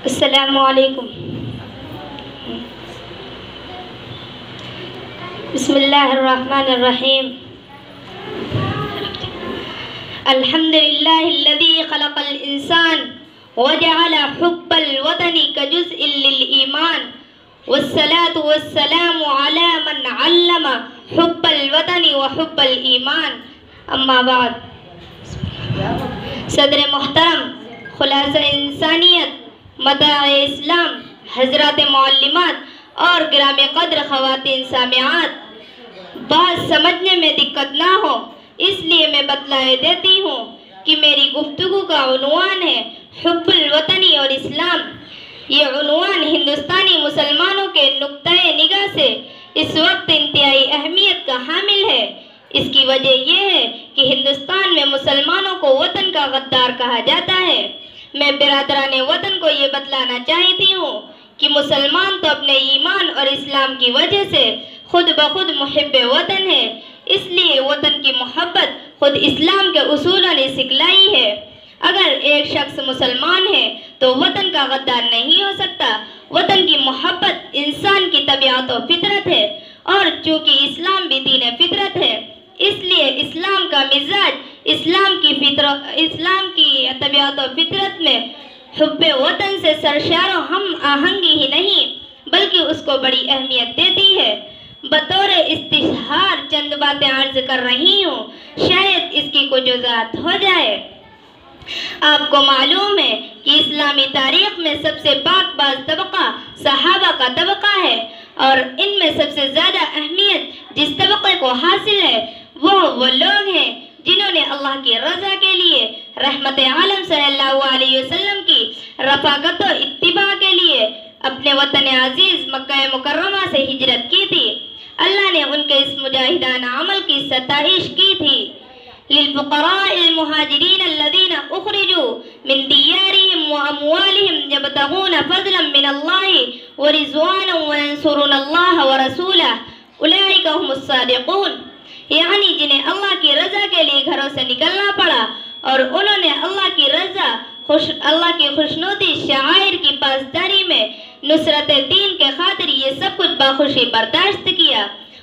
अस्सलामुअलैकुम। बिस्मिल्लाहिर्रहमानिर्रहीम। अल्हम्दुलिल्लाहिल्लज़ी खलक़ल इंसान व जअल हुब्बल वतनी कजुज़इन लिल ईमान वस्सलातु वस्सलामु अला मन अल्लमा हुब्बल वतनी व हुब्बल ईमान। अम्मा बाद। सदर मोहतरम, खुलासा इंसानियत, मदाए इस्लाम, हजरत मौल्लिमात और गिरामे कद्र ख़वातीन सामिआत, बात समझने में दिक्कत ना हो इसलिए मैं बतलाए देती हूँ कि मेरी गुफ्तगू का उन्वान है हुब्बुल वतनी और इस्लाम। ये उन्वान हिंदुस्तानी मुसलमानों के नुक्ताए निगाह से इस वक्त इंतहाई अहमियत का हामिल है। इसकी वजह यह है कि हिंदुस्तान में मुसलमानों को वतन का गद्दार कहा जाता है। मैं बिरादराने वतन को ये बतलाना चाहती हूँ कि मुसलमान तो अपने ईमान और इस्लाम की वजह से खुद ब खुद मुहिब्बे वतन है, इसलिए वतन की मोहब्बत खुद इस्लाम के उसूलों ने सिखलाई है। अगर एक शख्स मुसलमान है तो वतन का गद्दार नहीं हो सकता। वतन की मोहब्बत इंसान की तबीयत और फितरत है, और चूँकि इस्लाम भी दीन फितरत है इसलिए इस्लाम का मिजाज इस्लाम की तबीयत और फितरत में हुब्बे वतन से सरशारों हम आहंगी ही नहीं बल्कि उसको बड़ी अहमियत देती है। बतौर इस्तिहार चंद बातें अर्ज कर रही हूँ, शायद इसकी कुछ वजाहत हो जाए। आपको मालूम है कि इस्लामी तारीख में सबसे पाकबाज तबका सहाबा का तबका है, और इनमें सबसे ज़्यादा अहमियत जिस तबके को हासिल है वो लोग हैं जिन्होंने अल्लाह की रज़ा के लिए रहमत आलम सल्लल्लाहु अलैहि वसल्लम की रफ़ाकत और इत्तिबा के लिए अपने वतन अजीज़ मक्का मुकर्रमा से हिजरत की थी। अल्लाह ने उनके इस मुजाहिदाना अमल की सताइश की थी। लिलफुक़राइल मुहाजिरीन अल्लज़ीना उख़रिजू मिन दियारिहिम व अमवालिहिम यब्तगूना फ़ज़लन मिनल्लाहि व रिज़वानन व यंसुरूनल्लाह व रसूलहु उलाइका हुमुस सादिक़ून। यानी जिन्हें अल्लाह की रज़ा के लिए घरों से निकलना पड़ा और उन्होंने अल्लाह की खुशनुदी शायर की पासदारी में नुसरत दीन के खातिर ये सब कुछ बाखुशी बर्दाश्त किया,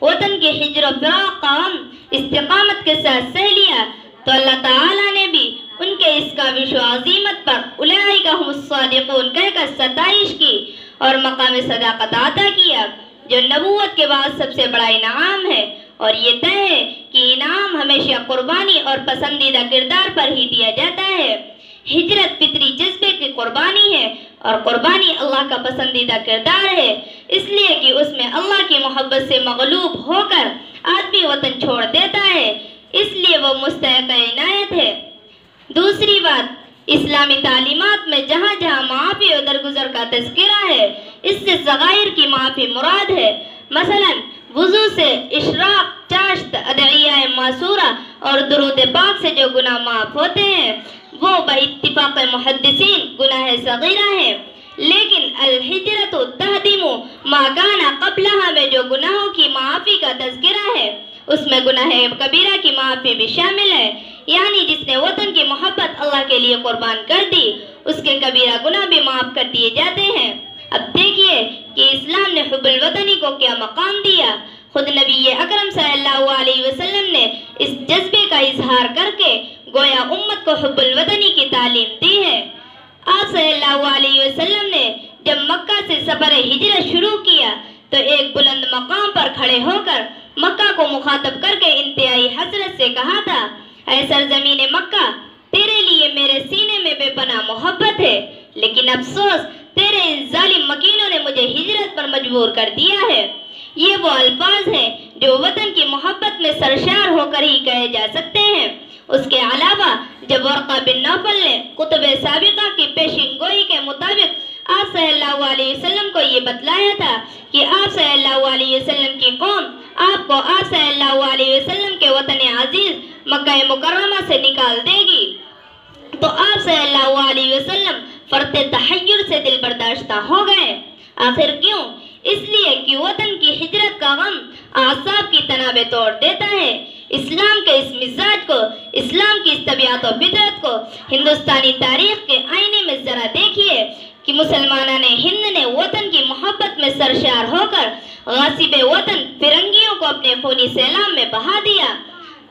वतन की हिजर फिराक का गम इस्तिकामत के साथ सह लिया, तो अल्लाह ताला ने भी उनके इस काबिश व अज़ीमत पर उलाइका हुमुस सादिक़ून कहकर सताइश की और मकाम सदाकत अता किया, जो नबूवत के बाद सबसे बड़ा इनाम है। और ये तय है कि इनाम हमेशा कुर्बानी और पसंदीदा किरदार पर ही दिया जाता है। हिजरत फितरी जज्बे की कुर्बानी है और कुर्बानी अल्लाह का पसंदीदा किरदार है, इसलिए कि उसमें अल्लाह की मोहब्बत से मगलूब होकर आदमी वतन छोड़ देता है, इसलिए वो मुस्तहक़ इनायत है। दूसरी बात, इस्लामी तालीमात में जहाँ जहाँ माफ़ी और दरगुजर का तज़किरा है, इससे सगाइर की माफ़ी मुराद है। मसलन वुज़ू से इशराक, चाश्त, अदइया मासूरा और दुरूद पाक से जो गुनाह माफ़ होते हैं वो बइत्तिफ़ाक़ मुहद्दिसीन गुनाह सगीरा है। लेकिन अल हिजरतु तहदिमु मा काना क़ब्लहा में जो गुनाहों की माफ़ी का तज़किरा है उसमें गुनाह कबीरा की माफ़ी भी शामिल है। यानी जिसने वतन की मोहब्बत अल्लाह के लिए कुर्बान कर दी उसके कबीरा गुनाह भी माफ़ कर दिए जाते हैं। अब देखिए कि इस्लाम ने हुब्बुल वतनी को क्या मकाम दिया। खुद नबी अकरम सल्लल्लाहु अलैहि वसल्लम ने इस जज्बे का इजहार करके गोया उम्मत को हुब्बुल वतनी की तालीम दी है। आप सल्लल्लाहु अलैहि वसल्लम ने जब मक्का से सफ़र हिजरत शुरू किया तो एक बुलंद मकाम पर खड़े होकर मक्का को मुखातब करके इंतहाई हसरत से कहा था, ऐ सरज़मीन मक्का, तेरे लिए मेरे सीने में बेपनाह मोहब्बत है, लेकिन अफसोस तेरे इन जालिम मकीनों ने मुझे हिजरत पर मजबूर कर दिया है। ये वो अल्फाज हैं जो वतन की मोहब्बत में सरशार होकर ही कहे जा सकते हैं। उसके अलावा जब वर्क़ा बिन नौफल ने कुतुब साबिक़ा की पेशिनगोई के मुताबिक आप सल्लल्लाहु अलैहि वसल्लम को ये बतलाया था कि आप सल्लल्लाहु अलैहि वसल्लम की कौम आपको आप सल्लल्लाहु अलैहि वसल्लम के वतन अजीज़ मक्का मुकर्रमा से निकाल देगी, तो आप सल्लल्लाहु अलैहि वसल्लम फर्ते तहय्युर से दिल बर्दाश्ता हो गए। आखिर क्यों? इसलिए कि वतन की हिजरत का गम आसाब की तनाबे तोड़ देता है। इस्लाम के इस मिजाज को, इस्लाम की इस तबीयत और फितरत को हिंदुस्तानी तारीख के आईने में जरा देखिए कि मुसलमान हिंद ने वतन की मोहब्बत में सरशार होकर गासिबे वतन फिरंगियों को अपने खूनी सैलाब में बहा दिया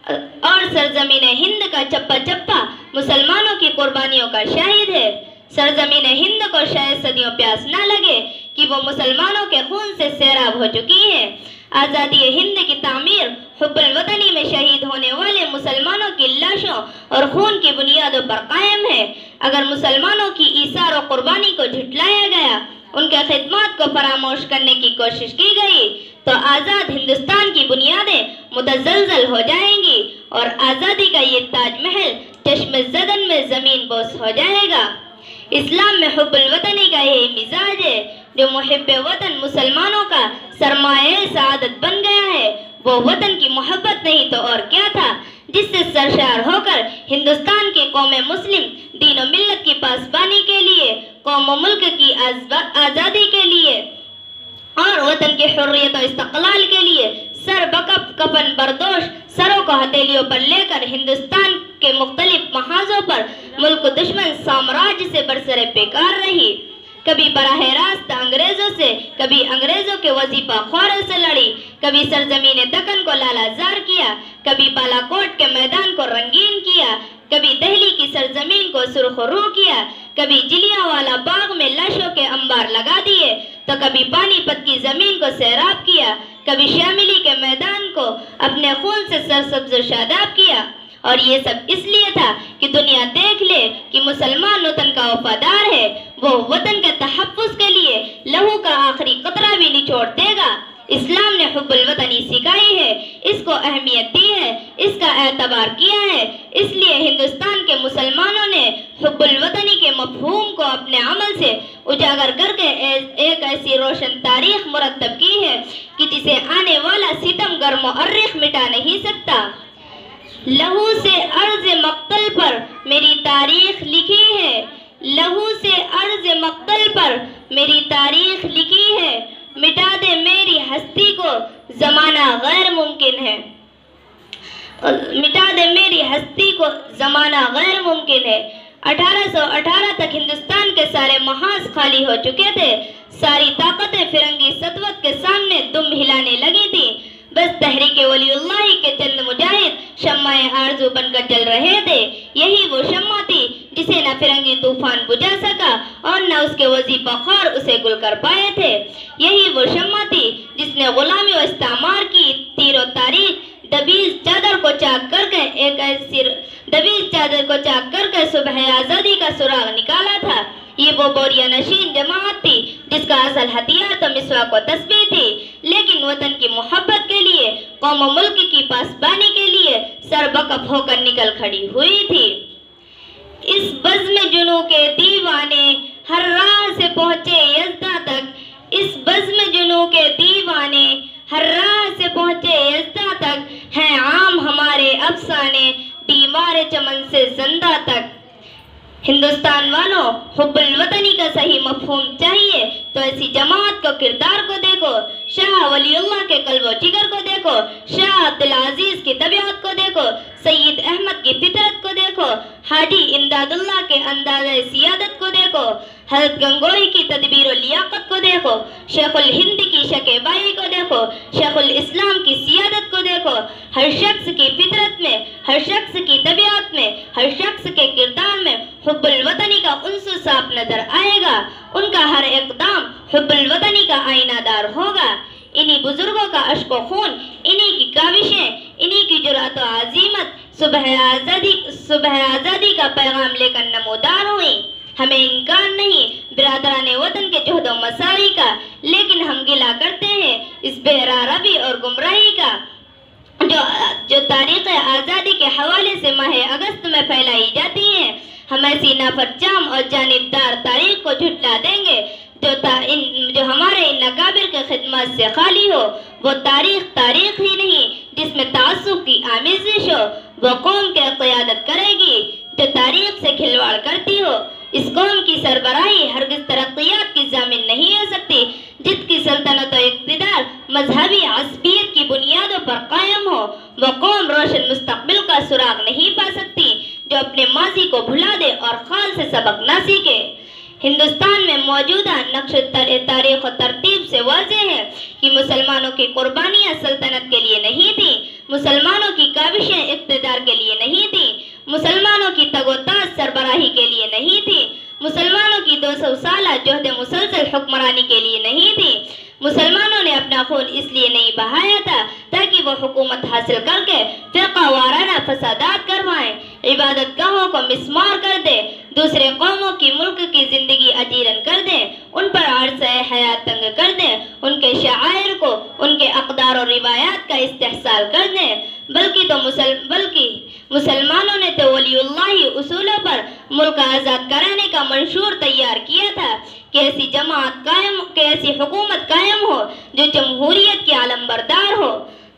और सरजमीन हिंद का चप्पा चप्पा मुसलमानों की कुर्बानियों का शाहिद है। सरजमीन हिंद को शायद सदियों प्यास न लगे कि वो मुसलमानों के खून से सैराब हो चुकी है। आज़ादी हिंद की तामीर हुब्बुल वतनी में शहीद होने वाले मुसलमानों की लाशों और खून की बुनियादों पर कायम है। अगर मुसलमानों की ईसार और कुर्बानी को झुटलाया गया, उनके खिदमत को फरामोश करने की कोशिश की गई, तो आज़ाद हिंदुस्तान की बुनियादें मुतज़लज़ल हो जाएंगी और आज़ादी का ये ताजमहल चश्मे ज़दन में ज़मीन बोस हो जाएगा। इस्लाम में हुब्बुल वतनी का यही मिजाज है। जो मुहिब्बे वतन मुसलमानों का सरमाए सादत बन गया है, वो वतन की मोहब्बत नहीं तो और क्या था, जिससे सरशार होकर हिंदुस्तान की कौम मुस्लिम दीन और मिल्लत की पासबानी के लिए, कौम और मुल्क की आज़ादी के लिए और वतन की हुर्रियत और इस्तक़लाल के लिए सर बकफ कफन बरदोश सरों को हथेलियों पर लेकर हिंदुस्तान के मुख्तलिफ महाजों पर मुल्क दुश्मन साम्राज्य से बरसरे बेकार रही। कभी बराह रास्त अंग्रेजों से, कभी अंग्रेजों के वजीफा ख्वारों से लड़ी, कभी सरजमीन दक्कन को लालाजार किया, कभी बालाकोट के मैदान को रंगीन किया, कभी दिल्ली की सरजमीन को सुरखरू किया, कभी जलियांवाला बाग में लाशों के अंबार लगा दिए, तो कभी पानीपत की जमीन को सैराब किया, कभी शामिली के मैदान को अपने खून से सरसब्ज शादाब किया। और ये सब इसलिए था कि दुनिया देख ले कि मुसलमान वतन का वफादार है, वो वतन के तहफ़्फ़ुज़ के लिए लहू का आखिरी कतरा भी निचोड़ देगा। इस्लाम ने हुब्बुल वतनी सिखाई है, इसको अहमियत दी है, इसका एतबार किया है। इसलिए हिंदुस्तान के मुसलमानों ने हुब्बुल वतनी के मफ़हूम को अपने अमल से उजागर करके एक ऐसी रोशन तारीख मुरतब की है कि जिसे आने वाला सितमगर मुअर्रिख मिटा नहीं सकता। लहू से अर्ज़ मक्तल पर मेरी तारीख लिखी है, लहू से अर्ज़ मक्तल पर मेरी तारीख लिखी है, मिटा दे मेरी हस्ती को ज़माना गैर मुमकिन है, मिटा दे मेरी हस्ती को ज़माना गैर मुमकिन है। 1818 तक हिंदुस्तान के सारे महाज खाली हो चुके थे, सारी ताकतें फिरंगी सतवत के सामने दुम हिलाने लगी थी। बस तहरीक वलीउल्लाह के चंद मुजाहिद शम्माए आरज़ू बनकर जल रहे थे। यही वो शम्मा थी जिसे न फिरंगी तूफान बुझा सका और न उसके वजीफा ख्वार उसे गुल कर पाए थे। यही वो शम्मा थी जिसने गुलामी और इस्तेमार की तीरो तारीख दबीज़ चादर को चाक करके एक ऐसी दबीज़ चादर को चाक करके सुबह आज़ादी का सुराग निकाला था। ये वो बोरिया नशीन जमात थी जिसका असल हथियार तो मिसवाक व तस्बीह थी, लेकिन वतन की मोहब्बत के लिए, कौम और मुल्क की पासबानी के लिए सरबकफ होकर निकल खड़ी हुई थी। इस बज़्म जुनू के दीवाने हर राह से पहुँचे यज़दा तक, इस बज़्म जुनू के दीवाने हर राह से पहुँचे यज़दा तक, हैं आम हमारे अफसाने दीवार चमन से ज़ंदा तक। हिंदुस्तान वालों, हुब्बुल वतनी का सही मफहूम चाहिए तो ऐसी जमात को किरदार को देखो, शाह वलीउल्लाह के कल्बो जिगर को देखो, शाह अब्दुल अजीज की तबीयत को देखो, सैयद अहमद की फितरत को देखो, हाजी इमदादुल्लाह के अंदाज़े सियादत को देखो, हज़रत गंगोई की तदबीर और लियाकत को देखो, शेखुल हिंद की शकेबाई को देखो, शेखुल इस्लाम की सियादत को देखो। हर शख्स की फितरत में, हर शख्स की तबीयत में, हर शख्स के किरदार में हुब्बुल वतनी का उन्सुर साफ नजर आएगा। उनका हर इक़दाम हुब्बुल वतनी का आईनादार होगा। इन्हीं बुजुर्गों का अश्क व खून, इन्हीं की काविशें, इन्हीं की जुरात व अज़ीमत सुबह आज़ादी का पैगाम लेकर नमोदार हुई। हमें इनकार नहीं बिरादराने वतन के जुहद व मसाई का, लेकिन हम गिला करते हैं इस बेरारबी और गुमराही का जो तारीख़ आज़ादी के हवाले से माह अगस्त में फैलाई जाती है। हम ऐसी नाफरजाम और जानिबदार तारीख को झुटला देंगे जो हमारे इन नकाबिर के खिदमत से खाली हो। वो तारीख ही नहीं जिसमें तासुब की आमेज़िश हो। वो कौम की क़यादत करेगी जो तारीख से खिलवाड़ करती हो। इस कौम की सरबराही हरगिज़ तरक्कियात की ज़ामिन नहीं हो सकती जिसकी सल्तनत और इक़्तिदार मजहबी असबियत की बुनियादों पर कायम हो। वो कौम रोशन मुस्तक़बिल का सुराग नहीं पा सकती जो अपने माजी को भुला दे और खाल से सबक ना सीखे। हिंदुस्तान में मौजूदा नक्श तारीख और तरतीब से वाज़ेह है कि मुसलमानों की कुर्बानियाँ सल्तनत के लिए नहीं थी, मुसलमानों की काविशें इक़्तिदार के लिए नहीं थी, मुसलमानों की तगोताज सरबराही के लिए नहीं थी, मुसलमानों की 200 साल जोहद मुसलसल हुक्मरानी के लिए नहीं थी। मुसलमानों ने अपना खून इसलिए नहीं बहाया था ताकि वो हुकूमत हासिल करके फ़िरक़ा वाराना फसादात करवाएं, इबादत गाहों को मिस्मार कर दे, दूसरे कौमों की मुल्क की ज़िंदगी अजीरन कर दें, उन पर अरसा हयात तंग कर दें, उनके शाआइर को, उनके अक़दार और रिवायात का इस्तेहसाल कर दें। बल्कि मुसलमानों ने तो वलीउल्लाही उसूलों पर मुल्क आज़ाद कराने का मंशूर तैयार किया था कि ऐसी हुकूमत कायम हो जो जमहूरियत के आलमबरदार हो,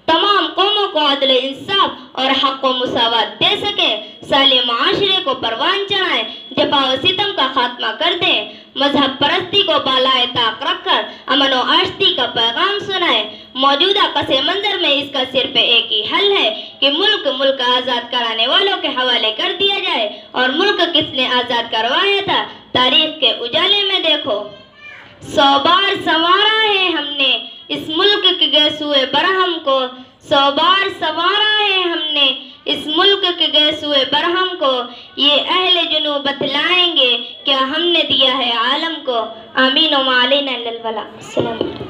तमाम कौमों को अदल इंसाफ और हक़ व मुसावत दे सके, साले माशरे को परवान चढ़ाएं, जफा व सितम का खात्मा कर दें, मजहब परस्ती को बालाए ताक रखकर अमन व आश्ती का पैगाम सुनाए। मौजूदा पस मंजर में इसका सिर्फ एक ही हल है कि मुल्क आज़ाद कराने वालों के हवाले कर दिया जाए। और मुल्क किसने आज़ाद करवाया था, तारीख के उजाले में देखो। 100 बार संवारा है हमने इस मुल्क के गैसुए बरहम को, 100 बार संवारा है हमने इस मुल्क के गैसुए बरहम को, ये अहले जुनू बतलाएंगे क्या हमने दिया है आलम को। आमीन व मा अलैना इल्लल बलाग।